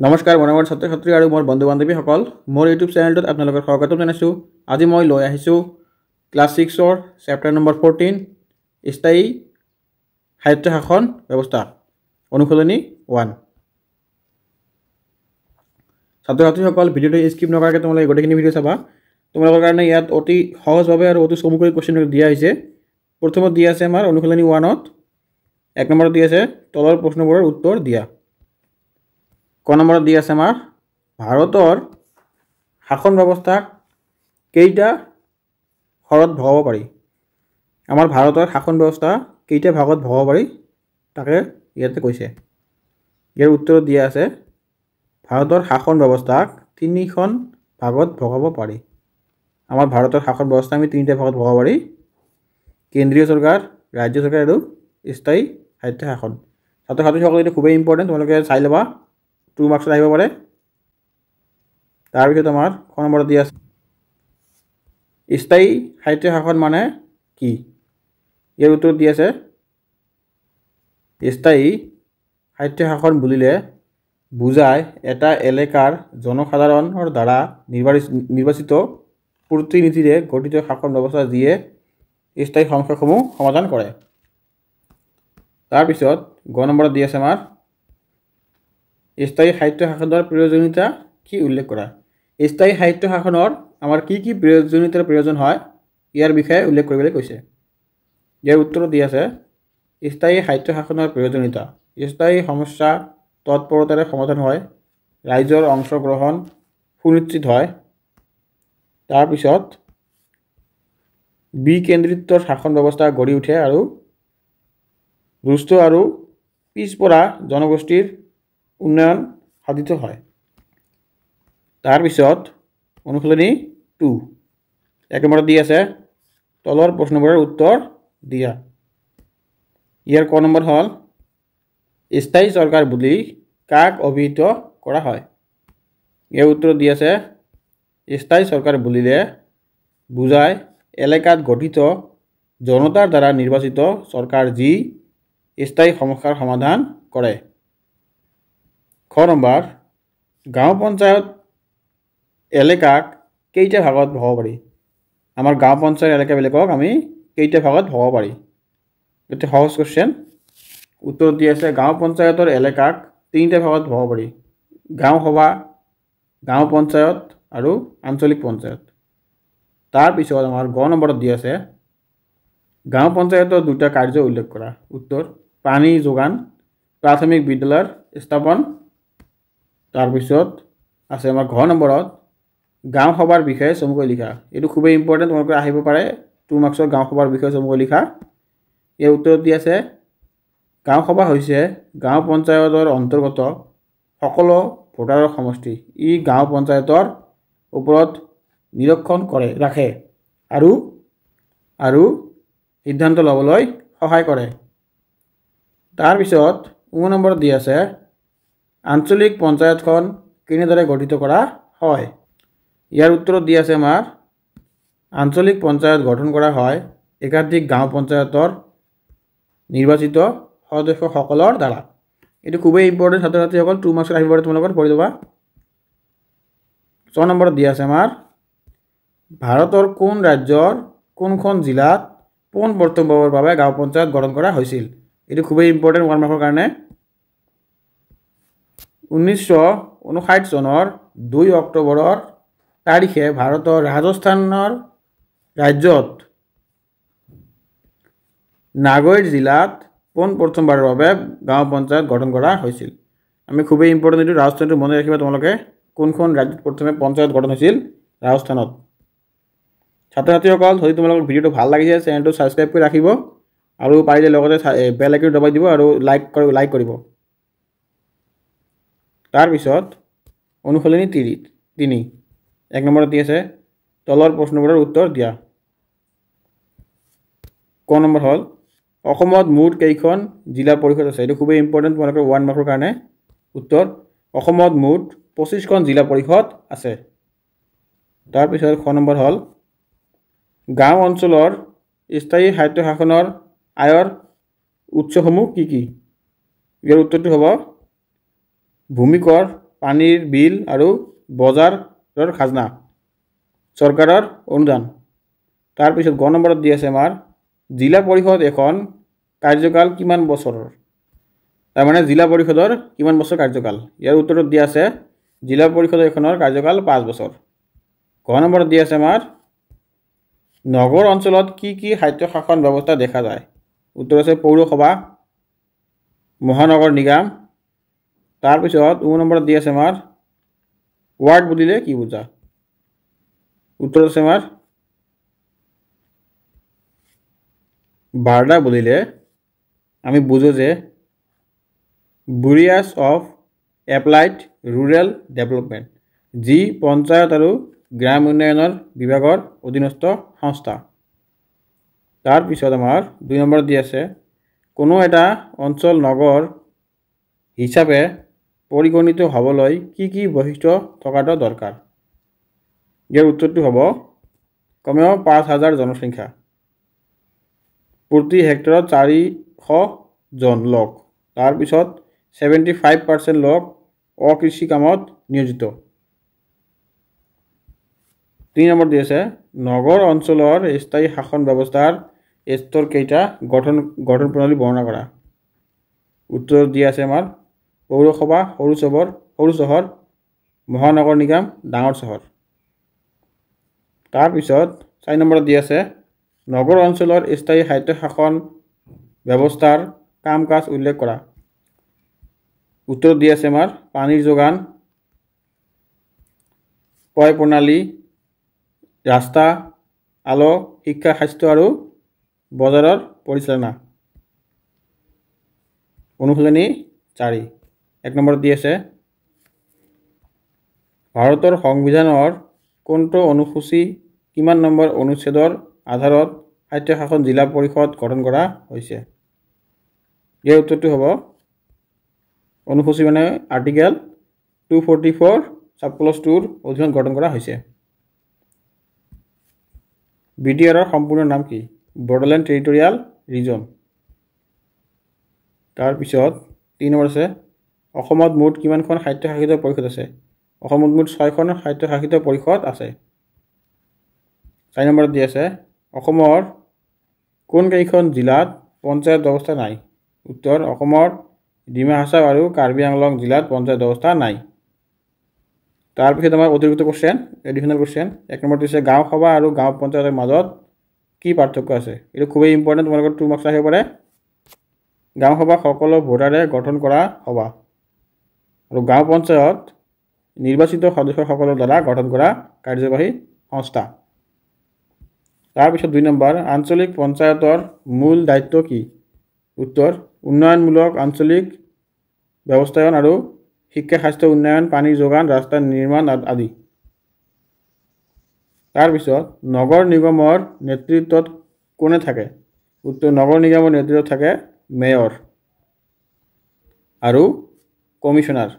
নমস্কাৰ মৰমৰ ছাত্ৰ ছাত্ৰী আৰু মোৰ বন্ধু বান্ধৱীসকল মোৰ ইউটিউব চেনেলটোত আপোনালোকক স্বাগতম জনাইছোঁ। আজি মই লৈ আহিছোঁ ক্লাছ 6ৰ চেপ্টাৰ নম্বৰ 14 স্থায়ী সাহিত্য শাসন ব্যৱস্থা অনুশীলনী 1। ছাত্ৰ ছাত্ৰীসকল ভিডিঅ'টো স্কিপ নকৰাকৈ তোমালোকে গোটেইখিনি ভিডিঅ' চাবা। তোমালোকৰ কাৰণে ইয়াত অতি সহজভাৱে আৰু অতি চমুকৈ কুৱেশ্যনবিলাক দিয়া হৈছে। প্ৰথমত দিয়া আছে আমাৰ অনুশীলনী 1ত 1 নম্বৰত দিয়া আছে তলৰ প্ৰশ্নবোৰৰ উত্তৰ দিয়া। ক নম্বৰত দিয়া আছে আমাৰ ভাৰতৰ শাসন ব্যৱস্থাক কেইটা ঘৰত ভগাব পাৰি। আমাৰ ভাৰতৰ শাসন ব্যৱস্থা কেইটা ভাগত ভগাব পাৰি তাকে ইয়াতে কৈছে। ইয়াৰ উত্তৰত দিয়া আছে ভাৰতৰ শাসন ব্যৱস্থাক 3খন ভাগত ভগাব পাৰি। আমাৰ ভাৰতৰ শাসন ব্যৱস্থা আমি 3টা ভাগত ভগাব পাৰি: কেন্দ্ৰীয় চৰকাৰ, ৰাজ্য চৰকাৰ আৰু স্থায়ী সাহিত্য শাসন। ছাত্ৰ ছাত্ৰীসকল এইটো খুবেই ইম্পৰ্টেণ্ট, তোমালোকে চাই ল'বা, 2 মাৰ্কছত আহিব পাৰে। তাৰপিছত আমাৰ ক নম্বৰত দিয়া আছে স্থায়ী সাহিত্য শাসন মানে কি। ইয়াৰ উত্তৰত দিয়া আছে স্থায়ী সাহিত্য শাসন বুলিলে বুজায় এটা এলেকাৰ জনসাধাৰণৰ দ্বাৰা নিৰ্বাচিত প্ৰতিনিধিৰে গঠিত শাসন ব্যৱস্থা যিয়ে স্থায়ী সমস্যাসমূহ সমাধান কৰে। তাৰপিছত গ নম্বৰত দিয়া আছে আমাৰ স্থায়ী সাহিত্য শাসনৰ প্ৰয়োজনীয়তা কি উল্লেখ কৰা। স্থায়ী সাহিত্য শাসনৰ আমাৰ কি কি প্ৰয়োজনীয়তাৰ প্ৰয়োজন হয় ইয়াৰ বিষয়ে উল্লেখ কৰিবলৈ কৈছে। ইয়াৰ উত্তৰত দিয়া আছে স্থায়ী সাহিত্য শাসনৰ প্ৰয়োজনীয়তা: স্থায়ী সমস্যা তৎপৰতাৰে সমাধান হয়, ৰাইজৰ অংশগ্ৰহণ সুনিশ্চিত হয়, তাৰপিছত বিকেন্দ্ৰিত শাসন ব্যৱস্থা গঢ়ি উঠে আৰু দুষ্ট আৰু পিছপৰা জনগোষ্ঠীৰ উন্নয়ন সাধিত হয়। তাৰপিছত অনুশীলনী 2 1 নম্বৰত দি আছে তলৰ প্ৰশ্নবোৰৰ উত্তৰ দিয়া। ইয়াৰ ক নম্বৰ হ'ল স্থায়ী চৰকাৰ বুলি কাক অভিহিত কৰা হয়। ইয়াৰ উত্তৰত দি আছে স্থায়ী চৰকাৰ বুলিলে বুজায় এলেকাত গঠিত জনতাৰ দ্বাৰা নিৰ্বাচিত চৰকাৰ যি স্থায়ী সমস্যাৰ সমাধান কৰে। খ নম্বৰ গাঁও পঞ্চায়ত এলেকাক কেইটা ভাগত ভগাব পাৰি। আমাৰ গাঁও পঞ্চায়ত এলেকাবিলাকক আমি কেইটা ভাগত ভগাব পাৰি। এটা সহজ কুৱেশ্যন। উত্তৰত দি আছে গাঁও পঞ্চায়তৰ এলেকাক 3টা ভাগত ভগাব পাৰি: গাঁও সভা, গাঁও পঞ্চায়ত আৰু আঞ্চলিক পঞ্চায়ত। তাৰপিছত আমাৰ গ নম্বৰত দি আছে গাঁও পঞ্চায়তৰ 2টা কাৰ্য উল্লেখ কৰা। উত্তৰ পানী যোগান, প্ৰাথমিক বিদ্যালয়ৰ স্থাপন। তাৰপিছত আছে আমাৰ ঘ নম্বৰত গাঁও সভাৰ বিষয়ে চমুকৈ লিখা। এইটো খুবেই ইম্পৰ্টেণ্ট, তোমালোকে আহিব পাৰে 2 মাৰ্কছৰ গাঁও সভাৰ বিষয়ে চমুকৈ লিখা। ইয়াৰ উত্তৰত দি আছে গাঁও সভা হৈছে গাঁও পঞ্চায়তৰ অন্তৰ্গত সকলো ভোটাৰৰ সমষ্টি। ই গাঁও পঞ্চায়তৰ ওপৰত নিৰীক্ষণ ৰাখে আৰু সিদ্ধান্ত ল'বলৈ সহায় কৰে। তাৰপিছত 9 নম্বৰত দি আছে আঞ্চলিক পঞ্চায়তখন কেনেদৰে গঠিত কৰা হয়। ইয়াৰ উত্তৰত দি আছে আমাৰ আঞ্চলিক পঞ্চায়ত গঠন কৰা হয় একাধিক গাঁও পঞ্চায়তৰ নিৰ্বাচিত সদস্যসকলৰ দ্বাৰা। এইটো খুবেই ইম্পৰ্টেণ্ট ছাত্ৰ ছাত্ৰীসকল, 2 মাৰ্কছত আহিব পাৰে, তোমালোকৰ পঢ়ি ল'বা। 6 নম্বৰত দি আছে আমাৰ ভাৰতৰ কোন ৰাজ্যৰ কোনখন জিলাত পোনপ্ৰথমবাৰৰ বাবে গাঁও পঞ্চায়ত গঠন কৰা হৈছিল। এইটো খুবেই ইম্পৰ্টেণ্ট 1 মাৰ্কৰ কাৰণে। 1959 চনৰ 2 অক্টোবৰৰ তাৰিখে ভাৰতৰ ৰাজস্থানৰ ৰাজ্যত নাগৈৰ জিলাত পোনপ্ৰথমবাৰৰ বাবে গাঁও পঞ্চায়ত গঠন কৰা হৈছিল। আমি খুবেই ইম্পৰ্টেণ্ট এইটো ৰাজস্থানটো মনত ৰাখিবা তোমালোকে, কোনখন ৰাজ্যত প্ৰথমে পঞ্চায়ত গঠন হৈছিল, ৰাজস্থানত। ছাত্ৰ ছাত্ৰীসকল যদি তোমালোকৰ ভিডিঅ'টো ভাল লাগিছে চেনেলটো ছাবস্ক্ৰাইব কৰি ৰাখিব আৰু পাৰিলে লগতে বেল আইকনটো দবাই দিব আৰু লাইক কৰিব। তাৰপিছত অনুশীলনী 3 1 নম্বৰত দি আছে তলৰ প্ৰশ্নবোৰৰ উত্তৰ দিয়া। ক নম্বৰ হ'ল অসমত মুঠ কেইখন জিলা পৰিষদ আছে। এইটো খুবেই ইম্পৰ্টেণ্ট তোমালোকৰ 1 মাৰ্কৰ কাৰণে। উত্তৰ অসমত মুঠ 25খন জিলা পৰিষদ আছে। তাৰপিছত খ নম্বৰ হ'ল গাঁও অঞ্চলৰ স্থায়ী সাহিত্য শাসনৰ আয়ৰ উৎসসমূহ কি কি। ইয়াৰ উত্তৰটো হ'ব ভূমিকৰ পানীৰ বিল আৰু বজাৰৰ খাজনা চৰকাৰৰ অনুদান তাৰপিছত গ নম্বৰত দি আছে আমাৰ জিলা পৰিষদ এখন কাৰ্যকাল কিমান বছৰৰ তাৰমানে জিলা পৰিষদৰ কিমান বছৰ কাৰ্যকাল ইয়াৰ উত্তৰত দিয়া আছে জিলা পৰিষদ এখনৰ কাৰ্যকাল 5 বছৰ গ নম্বৰত দি আছে আমাৰ নগৰ অঞ্চলত কি কি সাহিত্য শাসন ব্যৱস্থা দেখা যায় উত্তৰ আছে পৌৰসভা মহানগৰ নিগম তাৰপিছত উ নম্বৰত দি আছে আমাৰ ওয়ার্ড বুলিলে কি বুঝা উত্তর আছে আমার বারডা বুলিলে আমি বুঝো যে বুরিয়াস অফ এপ্লাইড রুরাল ডেভেলপমেন্ট যি পঞ্চায়ত আৰু গ্ৰাম উন্নয়নৰ বিভাগৰ অধীনস্থ সংস্থা তাৰপিছত আমাৰ 2 নম্বৰত দি আছে কোনো এটা অঞ্চল নগৰ হিচাপে পৰিগণিত হ'বলৈ কি কি বৈশিষ্ট্য থকাটো দৰকাৰ ইয়াৰ উত্তৰটো হ'ব কমেও 5000 জনসংখ্যা প্ৰতি হেক্টৰত 400 জন লোক তাৰপিছত 75% লোক অকৃষি কামত নিয়োজিত 3 নম্বৰ দি আছে নগৰ অঞ্চলৰ স্থায়ী শাসন ব্যৱস্থাৰ স্তৰ কেইটা গঠন প্ৰণালী বৰ্ণনা কৰা উত্তৰ দি আছে আমাৰ পৌৰসভা সৰু চহৰ মহানগৰ নিগম ডাঙৰ চহৰ তাৰপিছত 4 নম্বৰত দি আছে নগৰ অঞ্চলৰ স্থায়ী সাহিত্য শাসন ব্যৱস্থাৰ কাম কাজ উল্লেখ কৰা উত্তৰ দি আছে আমাৰ পানীৰ যোগান পয় প্ৰণালী ৰাস্তা আলো শিক্ষা স্বাস্থ্য আৰু বজাৰৰ পৰিচালনা অনুসূচনী 4 1 নম্বৰত দি আছে ভাৰতৰ সংবিধানৰ কোনটো অনুসূচী কিমান নম্বৰ অনুচ্ছেদৰ আধাৰত সাহিত্য শাসন জিলা পৰিষদ গঠন কৰা হৈছে ইয়াৰ উত্তৰটো হ'ব অনুসূচী মানে আৰ্টিকেল 244 সাব ক্লজ 2 ৰ অধীনত গঠন কৰা হৈছে বিটিআৰৰ সম্পূৰ্ণ নাম কি বৰ্ডৰল্যান্ড টেৰিটৰিয়েল ৰিজন তাৰপিছত 3 নম্বৰ আছে অসমত মুঠ কিমানখন সাহিত্য শাসিত পৰিষদ আছে অসমত মুঠ 6খন সাহিত্য শাসিত পৰিষদ আছে 4 নম্বৰত দি আছে অসমৰ কোন কেইখন জিলাত পঞ্চায়ত ব্যৱস্থা নাই উত্তৰ অসমৰ ডিমা হাছাও আৰু কাৰ্বি আংলং জিলাত পঞ্চায়ত ব্যৱস্থা নাই তাৰপিছত আমাৰ অতিৰিক্ত কোশ্চেন এডিশনাল কোশ্চেন 1 নম্বৰ দিছে গাঁও সভা আৰু গাঁও পঞ্চায়তৰ মাজত কি পাৰ্থক্য আছে এটা খুবই ইম্পৰ্টেন্ট তোমালোকৰ 2 মাৰ্কছ আহিব পাৰে গাঁও সভা সকলো ভোটাৰে গঠন কৰা সভা আৰু গাঁও পঞ্চায়ত নিৰ্বাচিত সদস্যসকলৰ দ্বাৰা গঠন কৰা কাৰ্যবাহী সংস্থা তাৰপিছত 2 নম্বৰ আঞ্চলিক পঞ্চায়তৰ মূল দায়িত্ব কি উত্তৰ উন্নয়নমূলক আঞ্চলিক ব্যৱস্থাপনা আৰু শিক্ষা স্বাস্থ্য উন্নয়ন পানীৰ যোগান ৰাস্তা নিৰ্মাণ আদি তাৰপিছত নগৰ নিগমৰ নেতৃত্বত কোনে থাকে উত্তৰ নগৰ নিগমৰ নেতৃত্বত থাকে মেয়ৰ আৰু কমিশনাৰ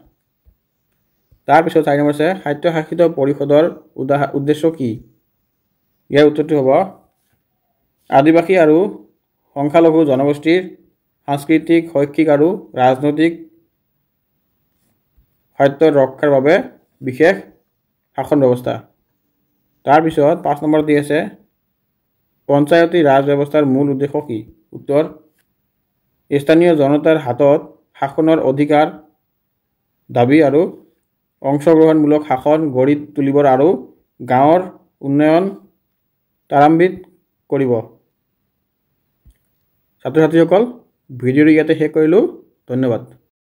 তাৰপিছত 4 নম্বৰ আছে সাহিত্য শাসিত পৰিষদৰ উদ্দেশ্য কি ইয়াৰ উত্তৰটো হ'ব আদিবাসী আৰু সংখ্যালঘু জনগোষ্ঠীৰ সাংস্কৃতিক শৈক্ষিক আৰু ৰাজনৈতিক সাহিত্য ৰক্ষাৰ বাবে বিশেষ শাসন ব্যৱস্থা তাৰপিছত 5 নম্বৰ দি আছে পঞ্চায়তী ৰাজ ব্যৱস্থাৰ মূল উদ্দেশ্য কি উত্তৰ স্থানীয় জনতাৰ হাতত শাসনৰ অধিকাৰ দাবী আৰু অংশগ্ৰহণমূলক শাসন গঢ়ি তুলিবৰ আৰু গাঁৱৰ উন্নয়ন ত্বৰান্বিত কৰিব ছাত্ৰ ছাত্ৰীসকল ভিডিঅ'টো ইয়াতে শেষ কৰিলোঁ ধন্যবাদ